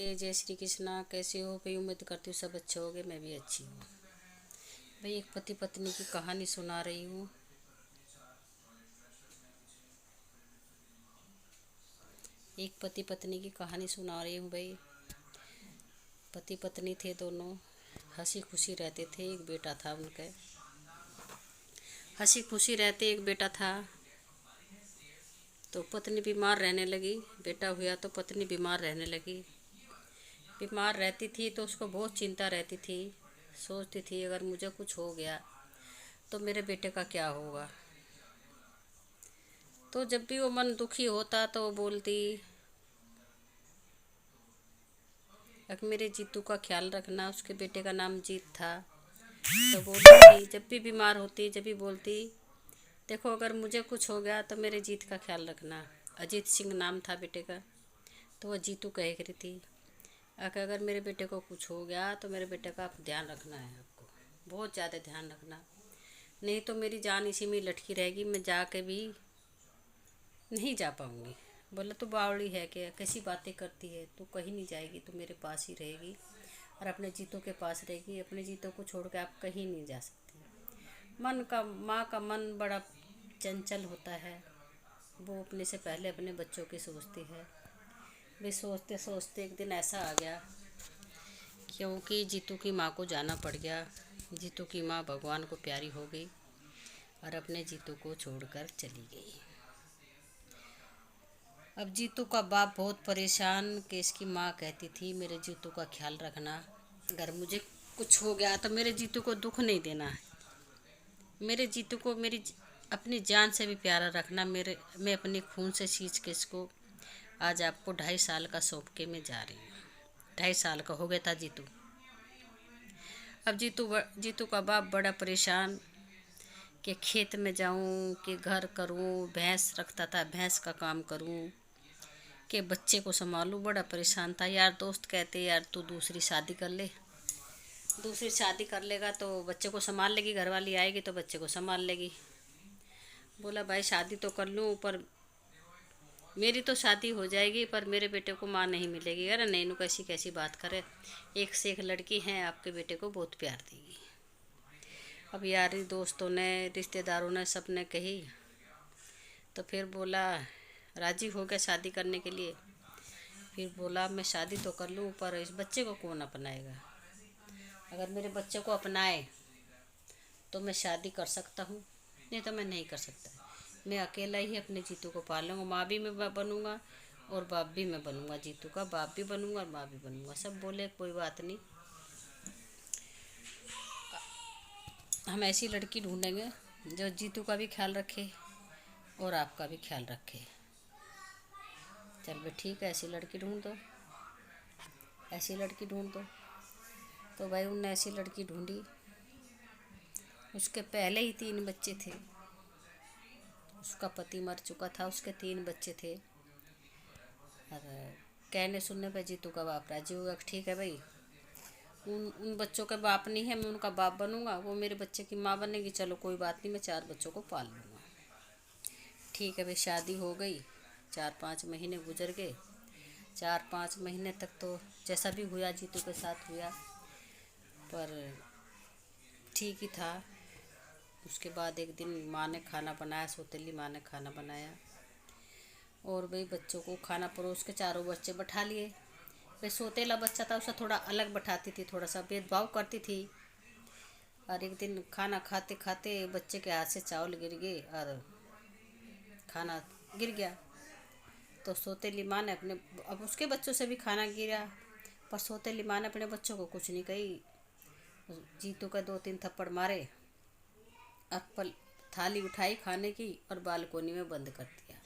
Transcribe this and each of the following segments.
राधे, जय श्री कृष्णा। कैसे हो भाई? उम्मीद करती हूँ सब अच्छे होंगे। मैं भी अच्छी हूँ भाई। एक पति पत्नी की कहानी सुना रही हूँ। एक पति पत्नी की कहानी सुना रही हूँ भाई। पति पत्नी थे दोनों, हंसी खुशी रहते थे। एक बेटा था उनके, हंसी खुशी रहते। एक बेटा था तो पत्नी बीमार रहने लगी। बेटा हुआ तो पत्नी बीमार रहने लगी। बीमार रहती थी तो उसको बहुत चिंता रहती थी। सोचती थी अगर मुझे कुछ हो गया तो मेरे बेटे का क्या होगा। तो जब भी वो मन दुखी होता तो वो बोलती, अब मेरे जीतू का ख्याल रखना। उसके बेटे का नाम जीत था। तो बोलती थी, जब भी बीमार होती जब भी बोलती, देखो अगर मुझे कुछ हो गया तो मेरे जीत का ख्याल रखना। अजीत सिंह नाम था बेटे का। तो वह जीतू कह रही थी, अगर मेरे बेटे को कुछ हो गया तो मेरे बेटे का आप ध्यान रखना है, आपको बहुत ज़्यादा ध्यान रखना, नहीं तो मेरी जान इसी में लटकी रहेगी। मैं जाके भी नहीं जा पाऊँगी। बोला तो बावड़ी है कि कैसी बातें करती है, तू कहीं नहीं जाएगी, तू मेरे पास ही रहेगी और अपने जीतों के पास रहेगी। अपने जीतों को छोड़ के आप कहीं नहीं जा सकती। माँ का मन बड़ा चंचल होता है। वो अपने से पहले अपने बच्चों की सोचती है। वे सोचते सोचते एक दिन ऐसा आ गया, क्योंकि जीतू की माँ को जाना पड़ गया। जीतू की माँ भगवान को प्यारी हो गई और अपने जीतू को छोड़कर चली गई। अब जीतू का बाप बहुत परेशान कि इसकी माँ कहती थी मेरे जीतू का ख्याल रखना, अगर मुझे कुछ हो गया तो मेरे जीतू को दुख नहीं देना है। मेरे जीतू को अपनी जान से भी प्यारा रखना। मैं अपने खून से सींच के इसको आज आपको 2.5 साल का सौंप के मैं जा रही हूँ। 2.5 साल का हो गया था जीतू। अब जीतू का बाप बड़ा परेशान कि खेत में जाऊं कि घर करूं। भैंस रखता था, भैंस का काम करूं कि बच्चे को संभालूं। बड़ा परेशान था। यार दोस्त कहते यार तू दूसरी शादी कर ले, दूसरी शादी कर लेगा तो बच्चे को संभाल लेगी, घरवाली आएगी तो बच्चे को संभाल लेगी। बोला भाई शादी तो कर लूँ पर मेरी तो शादी हो जाएगी पर मेरे बेटे को माँ नहीं मिलेगी। अरे नहीं नु कैसी कैसी बात करे, एक से एक लड़की है, आपके बेटे को बहुत प्यार देगी। अब यारी दोस्तों ने, रिश्तेदारों ने, सब ने कही तो फिर बोला, राजी हो गया शादी करने के लिए। फिर बोला मैं शादी तो कर लूँ पर इस बच्चे को कौन अपनाएगा। अगर मेरे बच्चे को अपनाए तो मैं शादी कर सकता हूँ, नहीं तो मैं नहीं कर सकता। मैं अकेला ही अपने जीतू को पालूंगा। माँ भी मैं बनूंगा और बाप भी मैं बनूंगा। जीतू का बाप भी बनूंगा और माँ भी बनूंगा। सब बोले कोई बात नहीं, हम ऐसी लड़की ढूंढेंगे जो जीतू का भी ख्याल रखे और आपका भी ख्याल रखे। चल भाई ठीक है, ऐसी लड़की ढूंढ दो, ऐसी लड़की ढूंढ दो। तो भाई उनने ऐसी लड़की ढूंढी। उसके पहले ही 3 बच्चे थे। उसका पति मर चुका था, उसके 3 बच्चे थे। और कहने सुनने पे जीतू का बाप राजी होगा, ठीक है भाई उन उन बच्चों के बाप नहीं है, मैं उनका बाप बनूंगा, वो मेरे बच्चे की माँ बनेगी। चलो कोई बात नहीं, मैं 4 बच्चों को पाल लूँगा। ठीक है भाई, शादी हो गई। 4-5 महीने गुजर गए। 4-5 महीने तक तो जैसा भी हुआ जीतू के साथ हुआ, पर ठीक ही था। उसके बाद एक दिन माँ ने खाना बनाया, सौतेली माँ ने खाना बनाया और भाई बच्चों को खाना परोस के 4 बच्चे बैठा लिए। भाई सौतेला बच्चा था, उसे थोड़ा अलग बैठाती थी, थोड़ा सा भेदभाव करती थी। और एक दिन खाना खाते खाते बच्चे के हाथ से चावल गिर गए और खाना गिर गया। तो सौतेली माँ ने अब उसके बच्चों से भी खाना गिरा, पर सौतेली माँ ने अपने बच्चों को कुछ नहीं कही। जीतू का 2-3 थप्पड़ मारे और थाली उठाई खाने की और बालकोनी में बंद कर दिया।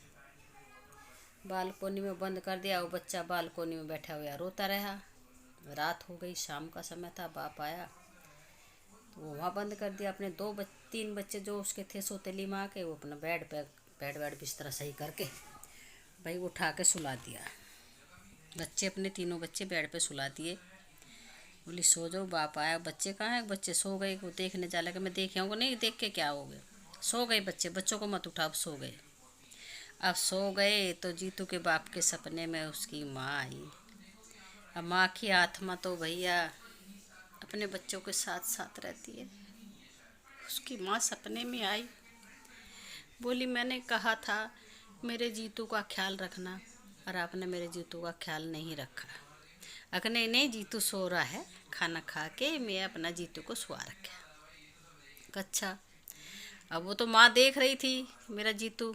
बालकोनी में बंद कर दिया। वो बच्चा बालकोनी में बैठा हुआ रोता रहा। रात हो गई, शाम का समय था। बाप आया तो वो वहाँ बंद कर दिया। अपने 3 बच्चे जो उसके थे सौतेली माँ के, वो अपना बेड बिस्तर सही करके भाई उठा के सुला दिया। बच्चे अपने 3 बच्चे बेड पे सुला दिए। बोली सो जाओ, बाप आया। बच्चे कहाँ हैं? बच्चे सो गए। वो देखने जा लगा, मैं देख आऊँगा। नहीं देख के क्या हो गए, सो गए बच्चे, बच्चों को मत उठा, अब सो गए। अब सो गए तो जीतू के बाप के सपने में उसकी माँ आई। अब माँ की आत्मा तो भैया अपने बच्चों के साथ साथ रहती है। उसकी माँ सपने में आई, बोली मैंने कहा था मेरे जीतू का ख्याल रखना, और आपने मेरे जीतू का ख्याल नहीं रखा। अगर नहीं नहीं, जीतू सो रहा है, खाना खा के मैं अपना जीतू को सुआ रखा। अच्छा, अब वो तो माँ देख रही थी मेरा जीतू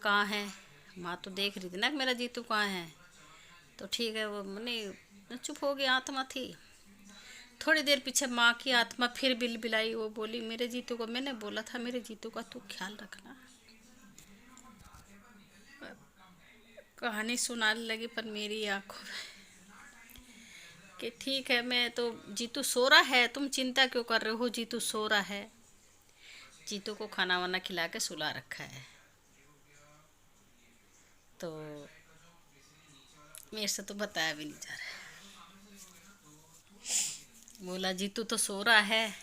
कहाँ है, माँ तो देख रही थी ना कि मेरा जीतू कहाँ है। तो ठीक है, वो मैंने चुप हो गई, आत्मा थी। थोड़ी देर पीछे माँ की आत्मा फिर बिलबिलाई, वो बोली मेरे जीतू को मैंने बोला था मेरे जीतू का तू ख्याल रखना। कहानी सुनाने लगी पर मेरी आंखों में कि ठीक है, मैं तो जीतू सो रहा है, तुम चिंता क्यों कर रहे हो, जीतू सो रहा है। जीतू को खाना वाना खिला के सुला रखा है। तो मेरे से तो बताया भी नहीं जा रहा है। बोला जीतू तो सो रहा है।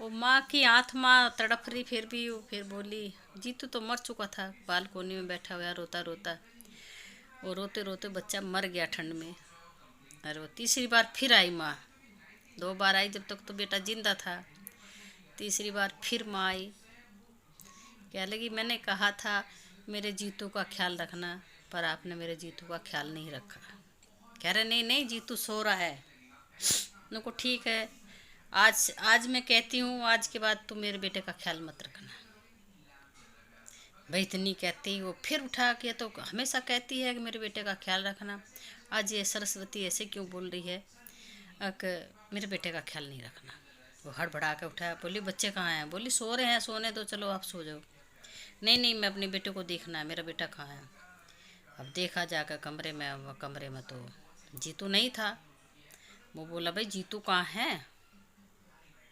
वो माँ की आत्मा तड़प रही, फिर भी वो फिर बोली जीतू तो मर चुका था, बालकोनी में बैठा हुआ रोता रोता। वो रोते रोते बच्चा मर गया ठंड में। और वो तीसरी बार फिर आई माँ, 2 बार आई, जब तक तो बेटा जिंदा था। तीसरी बार फिर माँ आई, कह लगी मैंने कहा था मेरे जीतू का ख्याल रखना, पर आपने मेरे जीतू का ख्याल नहीं रखा। कह रहे नहीं नहीं, जीतू सो रहा है। उनको ठीक है, आज आज मैं कहती हूँ, आज के बाद तुम मेरे बेटे का ख्याल मत रखना। भाई इतनी कहती, वो फिर उठा के, तो हमेशा कहती है कि मेरे बेटे का ख्याल रखना, आज ये सरस्वती ऐसे क्यों बोल रही है कि मेरे बेटे का ख्याल नहीं रखना। वो हड़बड़ा के उठाया, बोली बच्चे कहाँ हैं, बोली सो रहे हैं, सोने दो, चलो आप सो जाओ। नहीं नहीं, मैं अपने बेटे को देखना है, मेरा बेटा कहाँ है। अब देखा जाकर कमरे में, कमरे में तो जीतू नहीं था। वो बोला भाई जीतू कहाँ है,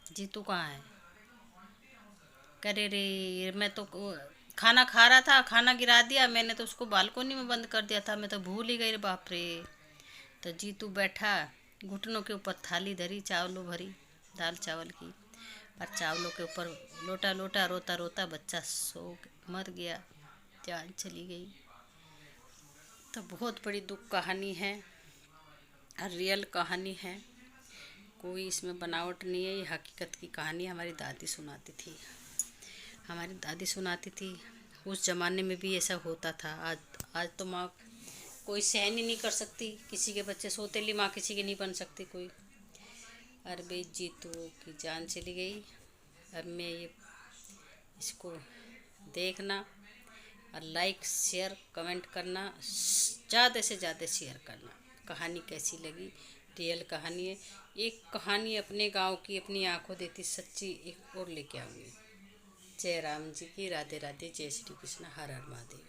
जीतू कहाँ है। करे रे, मैं तो खाना खा रहा था, खाना गिरा दिया मैंने, तो उसको बालकोनी में बंद कर दिया था, मैं तो भूल ही गई, बाप रे। तो जीतू बैठा, घुटनों के ऊपर थाली धरी चावलों भरी, दाल चावल की, और चावलों के ऊपर लोटा लोटा, रोता रोता बच्चा मर गया, जान चली गई। तो बहुत बड़ी दुख कहानी है और रियल कहानी है, कोई इसमें बनावट नहीं है, ये हकीकत की कहानी हमारी दादी सुनाती थी। हमारी दादी सुनाती थी, उस ज़माने में भी ऐसा होता था। आज तो माँ कोई सहन ही नहीं कर सकती, किसी के बच्चे सौतेली माँ किसी की नहीं बन सकती कोई। अरे भाई जीतू की जान चली गई। अब मैं ये इसको देखना और लाइक शेयर कमेंट करना, ज़्यादा से ज़्यादा शेयर करना। कहानी कैसी लगी, रियल कहानी है। एक कहानी अपने गांव की, अपनी आंखों देती सच्ची एक और लेके आऊँगी। जय राम जी की, राधे राधे, जय श्री कृष्ण, हर हर महादेव।